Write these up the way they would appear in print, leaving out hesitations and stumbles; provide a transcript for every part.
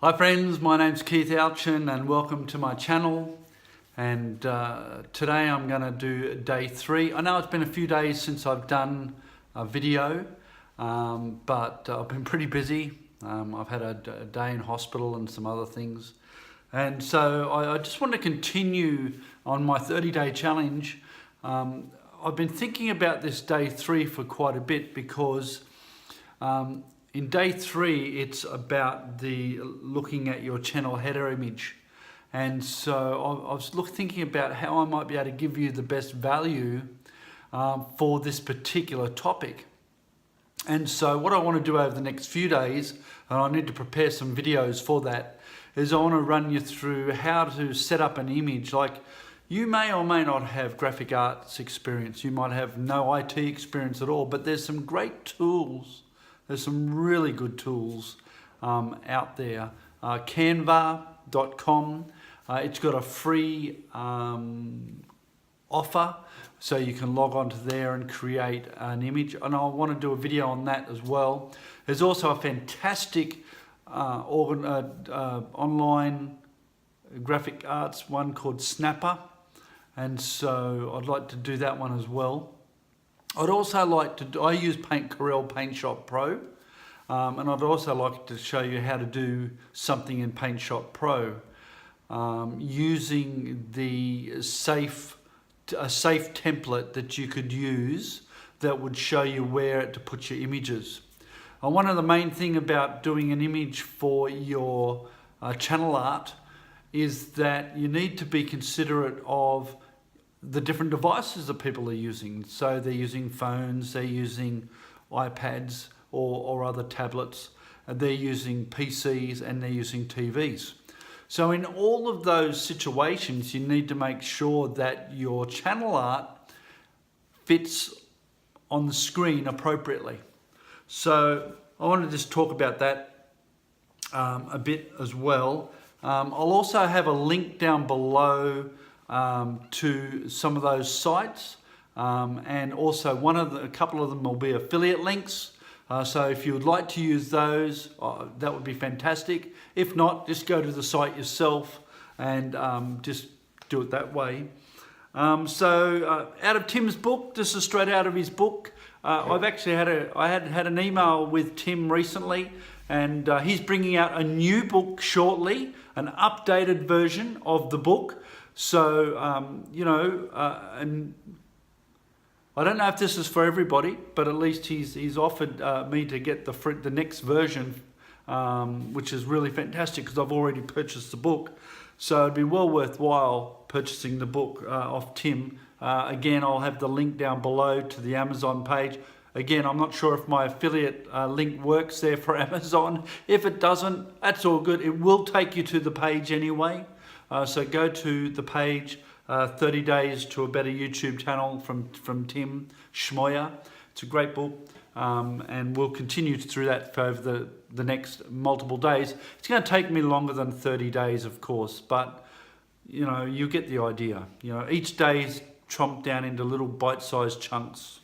Hi friends, my name's Keith Alchin and welcome to my channel. And today I'm going to do day 3. I know it's been a few days since I've done a video, but I've been pretty busy. I've had a day in hospital and some other things. And so I just want to continue on my 30-day challenge. I've been thinking about this day 3 for quite a bit because in day 3, it's about looking at your channel header image. And so I was thinking about how I might be able to give you the best value for this particular topic. And so what I want to do over the next few days, and I need to prepare some videos for that, is I want to run you through how to set up an image. Like, you may or may not have graphic arts experience. You might have no IT experience at all, but there's some great tools. There's some really good tools out there. Canva.com, it's got a free offer, so you can log onto there and create an image. And I want to do a video on that as well. There's also a fantastic online graphic arts one called Snapper. And so I'd like to do that one as well. I'd also like to, I use Corel Paint Shop Pro, and I'd also like to show you how to do something in Paint Shop Pro using a safe template that you could use that would show you where to put your images. One of the main thing about doing an image for your channel art is that you need to be considerate of the different devices that people are using. So they're using phones, they're using iPads or other tablets, and they're using PCs and they're using TVs. So in all of those situations, you need to make sure that your channel art fits on the screen appropriately. So I want to just talk about that a bit as well. I'll also have a link down below to some of those sites, and also a couple of them will be affiliate links. So if you would like to use those, that would be fantastic. If not, just go to the site yourself and just do it that way. So out of Tim's book, this is straight out of his book. I've actually had an email with Tim recently, and he's bringing out a new book shortly, an updated version of the book. So, and I don't know if this is for everybody, but at least he's offered me to get the next version, which is really fantastic because I've already purchased the book. So it'd be well worthwhile purchasing the book off Tim. Again, I'll have the link down below to the Amazon page. Again, I'm not sure if my affiliate link works there for Amazon. If it doesn't, that's all good. It will take you to the page anyway. So go to the page, 30 Days to a Better YouTube Channel from Tim Schmoyer. It's a great book, and we'll continue through that for over the next multiple days. It's going to take me longer than 30 days, of course, but you get the idea. Each day is chomped down into little bite-sized chunks.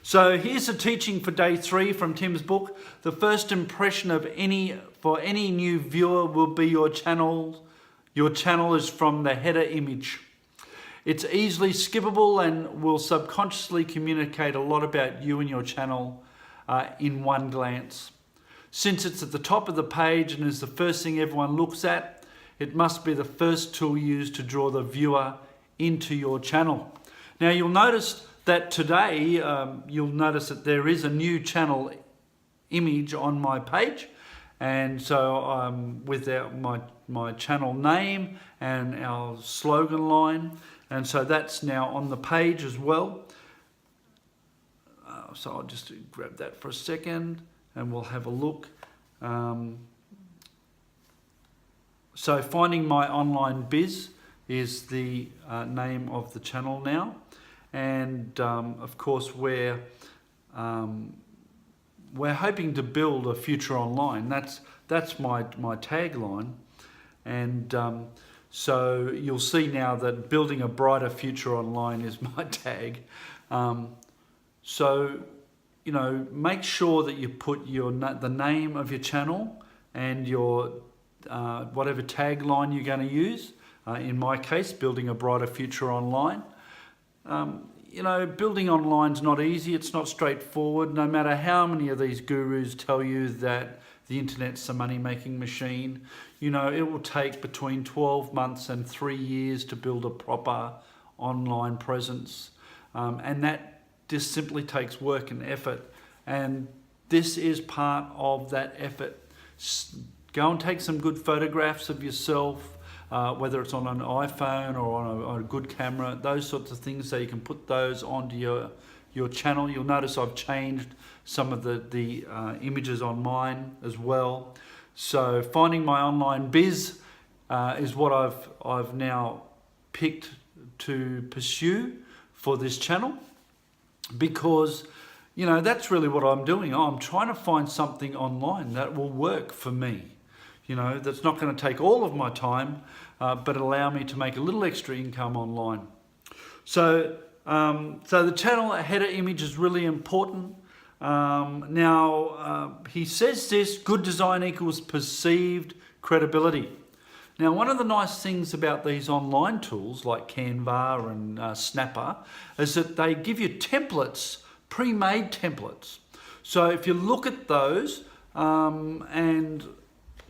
So here's a teaching for day 3 from Tim's book. The first impression for any new viewer will be your channel. Your channel is from the header image. It's easily skippable and will subconsciously communicate a lot about you and your channel in one glance. Since it's at the top of the page and is the first thing everyone looks at, it must be the first tool used to draw the viewer into your channel. Now you'll notice that today, there is a new channel image on my page. And so with my channel name and our slogan line, and so that's now on the page as well. So I'll just grab that for a second and we'll have a look. So Finding My Online Biz is the name of the channel now. And of course we're hoping to build a future online. That's my tagline, and so you'll see now that building a brighter future online is my tag. So make sure that you put the name of your channel and your whatever tagline you're going to use. In my case, building a brighter future online. You know, building online is not easy. It's not straightforward. No matter how many of these gurus tell you that the internet's a money-making machine, you know, it will take between 12 months and 3 years to build a proper online presence. And that just simply takes work and effort. And this is part of that effort. Go and take some good photographs of yourself, whether it's on an iPhone or on a good camera, those sorts of things, so you can put those onto your channel. You'll notice I've changed some of the images on mine as well. So finding my online biz is what I've now picked to pursue for this channel, because you know, that's really what I'm doing. I'm trying to find something online that will work for me. You know, that's not going to take all of my time, but allow me to make a little extra income online. So the channel header image is really important. He says this: good design equals perceived credibility. Now, one of the nice things about these online tools like Canva and Snapper is that they give you templates, pre-made templates. So if you look at those and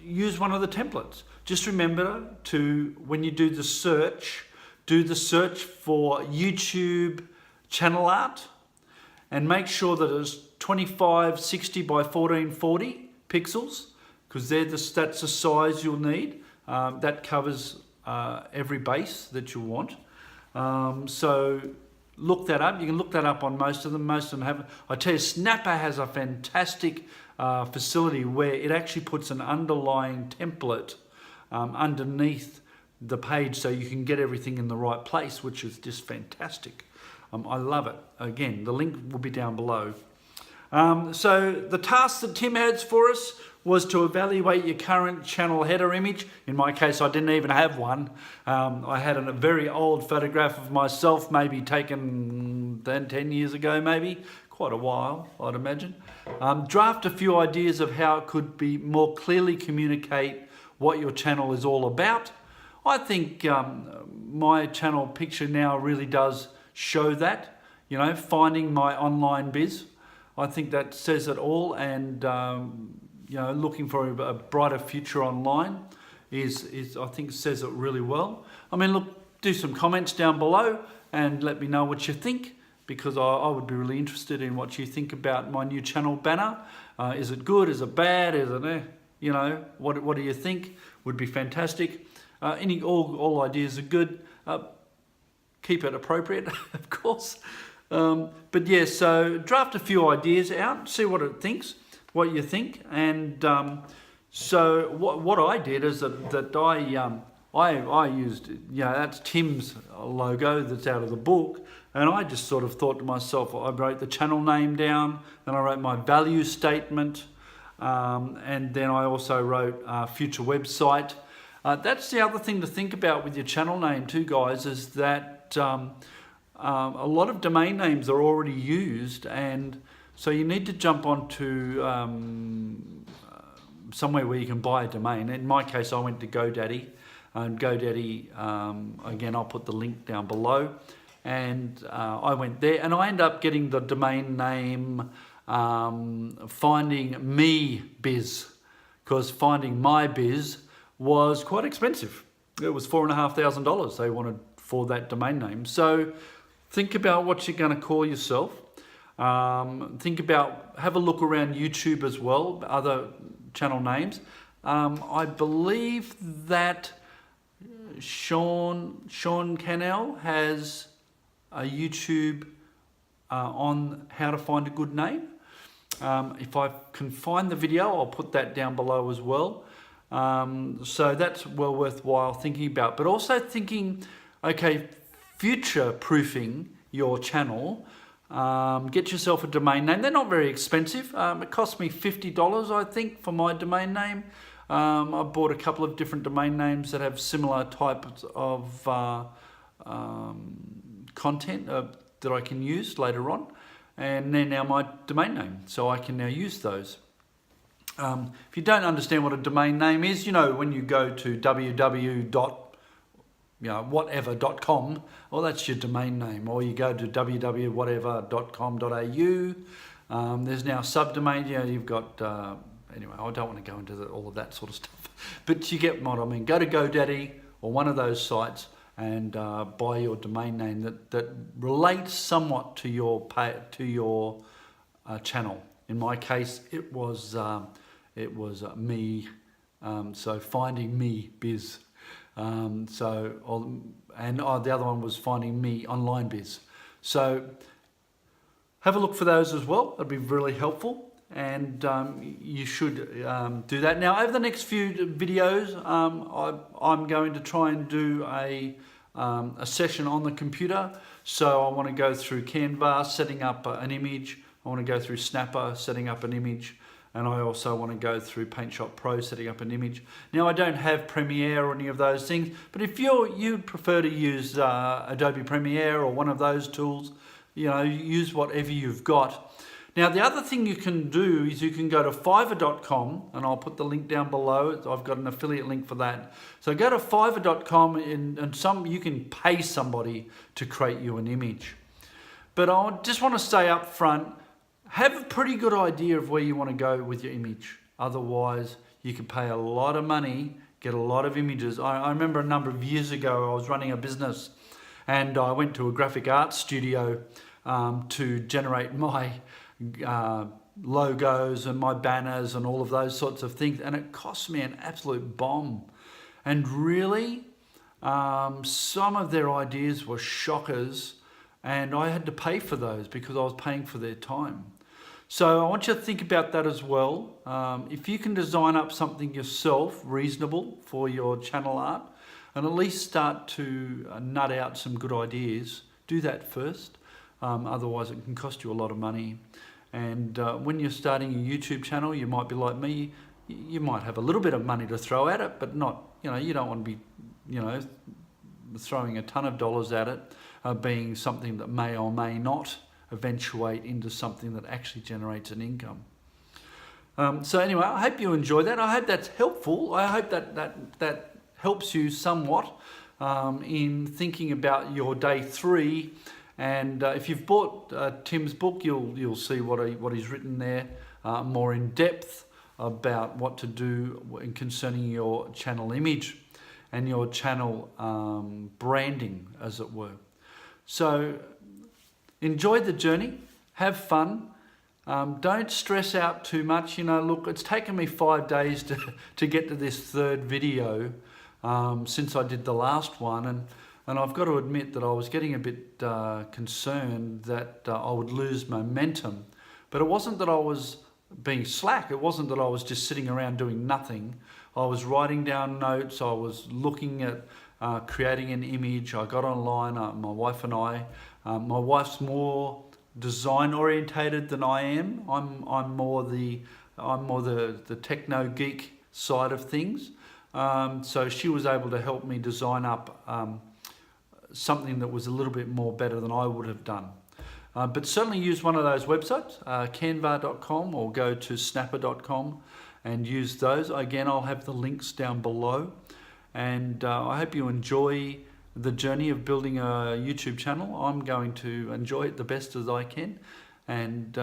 use one of the templates, just remember to, when you do the search for YouTube channel art, and make sure that it's 2560 by 1440 pixels, because that's the size you'll need. That covers every base that you want. So look that up. You can look that up on most of them. Most of them have. I tell you, Snapper has a fantastic facility where it actually puts an underlying template underneath the page, so you can get everything in the right place, which is just fantastic. I love it. Again, the link will be down below. So the task that Tim has for us was to evaluate your current channel header image. In my case, I didn't even have one. I had a very old photograph of myself, maybe taken 10 years ago, maybe. Quite a while, I'd imagine. Draft a few ideas of how it could be more clearly communicate what your channel is all about. I think my channel picture now really does show that. You know, finding my online biz. I think that says it all, and you know, looking for a brighter future online is I think says it really well. I mean, look, do some comments down below and let me know what you think, because I would be really interested in what you think about my new channel banner. Is it good? Is it bad? Is it you know, what do you think? Would be fantastic. All ideas are good. Keep it appropriate, of course. But yeah, so draft a few ideas out, see what you think. And so what I did is that I used, you know, that's Tim's logo that's out of the book, and I just sort of thought to myself, I wrote the channel name down, and I wrote my value statement, and then I also wrote future website. That's the other thing to think about with your channel name too, guys, is that a lot of domain names are already used, and so you need to jump onto somewhere where you can buy a domain. In my case, I went to GoDaddy, and GoDaddy, again, I'll put the link down below, and I went there, and I ended up getting the domain name Finding Me Biz, because Finding My Biz was quite expensive. It was $4,500 they wanted for that domain name. So think about what you're going to call yourself. Have a look around YouTube as well, other channel names. I believe that Sean Cannell has a YouTube on how to find a good name. If I can find the video, I'll put that down below as well. So that's well worthwhile thinking about, but also thinking, okay, future-proofing your channel. Get yourself a domain name. They're not very expensive. It cost me $50, I think, for my domain name. I bought a couple of different domain names that have similar types of content that I can use later on, and they're now my domain name, so I can now use those. If you don't understand what a domain name is, when you go to www.whatever.com, well, that's your domain name. Or you go to www.whatever.com.au. There's now subdomain. You've got, anyway, I don't want to go into all of that sort of stuff. But you get what I mean. Go to GoDaddy or one of those sites and buy your domain name that relates somewhat to your channel. In my case, it was me, so Finding Me Biz. The other one was Finding Me Online Biz. So have a look for those as well. That'd be really helpful. And you should do that. Now, over the next few videos, I'm going to try and do a session on the computer. So I want to go through Canva, setting up an image. I want to go through Snapper, setting up an image. And I also want to go through PaintShop Pro, setting up an image. Now, I don't have Premiere or any of those things, but if you prefer to use Adobe Premiere or one of those tools, use whatever you've got. Now, the other thing you can do is you can go to Fiverr.com, and I'll put the link down below. I've got an affiliate link for that. So go to Fiverr.com, and you can pay somebody to create you an image. But I just want to say up front, have a pretty good idea of where you want to go with your image. Otherwise, you could pay a lot of money, get a lot of images. I remember a number of years ago, I was running a business, and I went to a graphic art studio to generate my logos and my banners and all of those sorts of things, and it cost me an absolute bomb. And really, some of their ideas were shockers, and I had to pay for those because I was paying for their time. So I want you to think about that as well. If you can design up something yourself, reasonable for your channel art, and at least start to nut out some good ideas, do that first. Otherwise it can cost you a lot of money. And when you're starting a YouTube channel, you might be like me, you might have a little bit of money to throw at it, but not, you don't want to be, throwing a ton of dollars at it, being something that may or may not eventuate into something that actually generates an income. So anyway, I hope you enjoy that. I hope that's helpful. I hope that helps you somewhat in thinking about your day 3. And if you've bought Tim's book, you'll see what he's written there, more in depth about what to do concerning your channel image and your channel branding, as it were. So enjoy the journey, have fun, don't stress out too much. Look, it's taken me 5 days to get to this third video since I did the last one, and I've got to admit that I was getting a bit concerned that I would lose momentum. But it wasn't that I was being slack, it wasn't that I was just sitting around doing nothing. I was writing down notes, I was looking at creating an image. I got online, my wife and I. My wife's more design orientated than I am. I'm more the techno geek side of things. So she was able to help me design up something that was a little bit more better than I would have done. But certainly use one of those websites, canva.com, or go to snapper.com and use those. Again, I'll have the links down below. And I hope you enjoy the journey of building a YouTube channel. I'm going to enjoy it the best as I can. And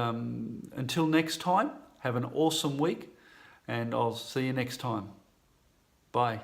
until next time, have an awesome week, and I'll see you next time. Bye.